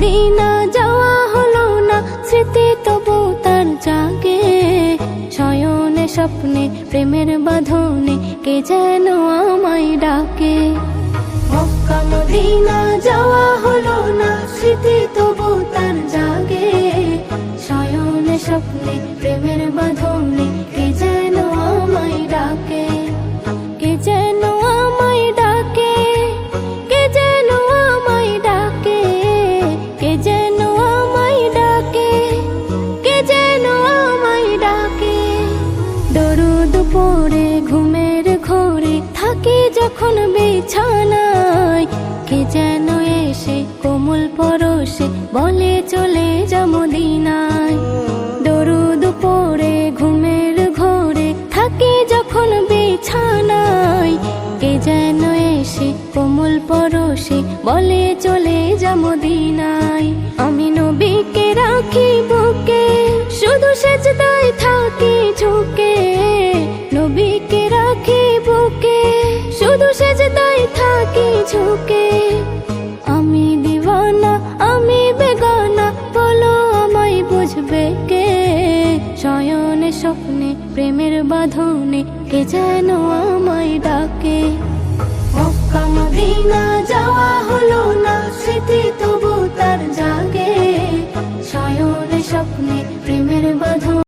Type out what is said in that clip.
Medina যাওয়া হলো না, স্মৃতি তবু তার জাগে। শয়নে স্বপ্নে প্রেমের বাঁধনে কে যেন আমায় ডাকে। মক্কা মদিনা যাওয়া হলো না, স্মৃতি তবু তার জাগে। শয়নে স্বপ্নে প্রেমের বাঁধনে কে যেন আমায় ডাকে। কে যেন আমায় ডাকে, কে যেন আমায় ডাকে, কে যেন আমায় ডাকে, কে যেন আমায় ডাকে। দরুদ পড়ে ঘুমের ঘোরে থাকি যখন বিছানায়, কে যেন এসে কোমল পরশে বলে চলে যা মদিনায়। দরুদ পড়ে ঘুমের ঘোরে থাকি যখন বিছানায়, কে যেন এসে কোমল পরশে বলে চলে যা মদিনায়। আমি নবীকে রাখি বুকে, শুধু সেজদায় থাকি ঝুঁকে। নবীকে রাখি বুকে, শুধু সেজদায় থাকি ঝুঁকে। আমি দিওয়ানা, আমি বেগানা, বলো আমায় বুঝবে কে? শয়নে স্বপ্নে প্রেমের বাঁধনে কে যেন আমায় ডাকে।